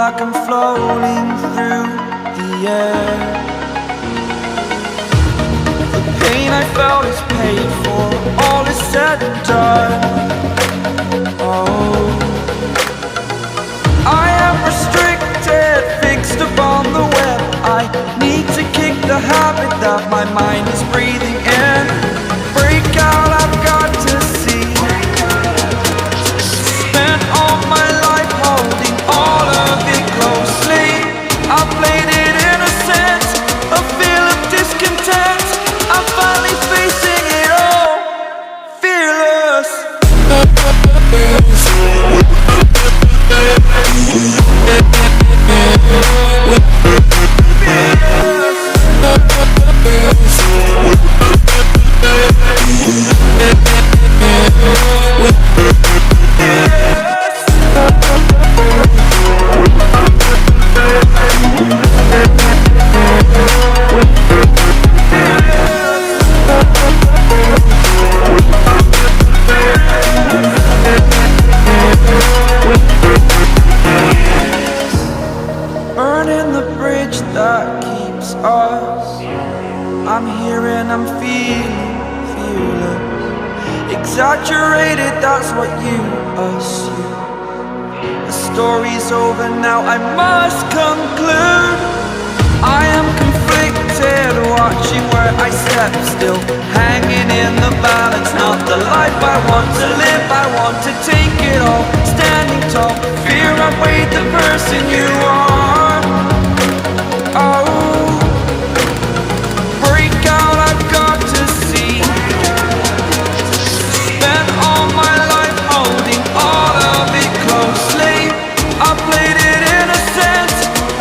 like I'm floating through the air. The pain I felt is paid for, all is said and done. Oh, I am restricted, fixed upon the web. I need to kick the habit that my mind is breathing in. Break out, I've got to see. Spent all my life holding all of it closely. I played it innocent, a feel of discontent. I'm finally facing it all, fearless. Burning the bridge that keeps us. I'm here and I'm feeling fearless. Exaggerated, that's what you assume. The story's over now, I must conclude. I am conflicted, watching where I step still, hanging in the balance. Not the life I want to live, I want to take it all. Standing tall, fear I've weighed the person you are. Oh, break out, I've got to see. Spent all my life holding all of it closely. I played it innocent,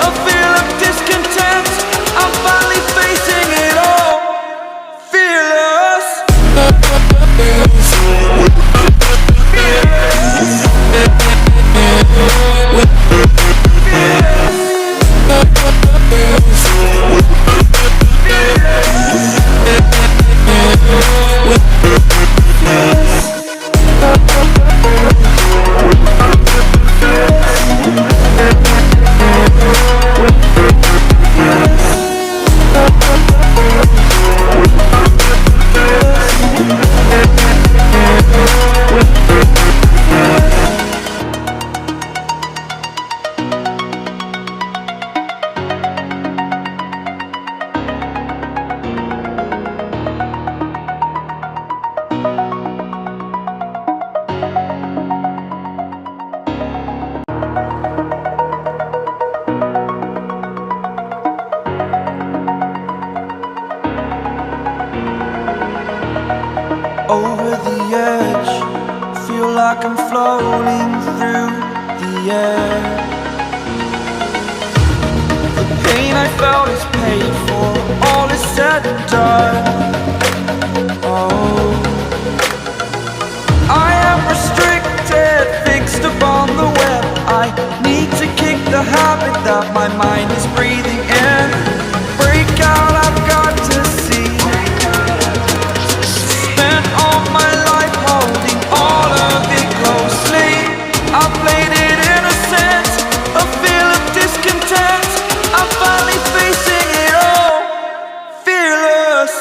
a feel of discontent. I'm finally facing it all, fearless. Over the edge, feel like I'm floating through the air. The pain I felt is paid for, all is said and done. Oh, I am restricted, fixed upon the web. I need to kick the habit that my mind is breathing in. Break out, I've got to see. Spent all my life holding all of it closely. I played it innocent, a feel of discontent. I'm finally facing it all, fearless.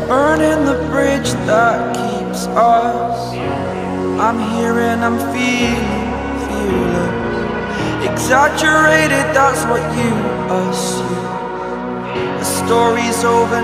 Burning the bridge that keeps us. I'm here and I'm feeling fearless. Exaggerated, that's what you assume. The story's over.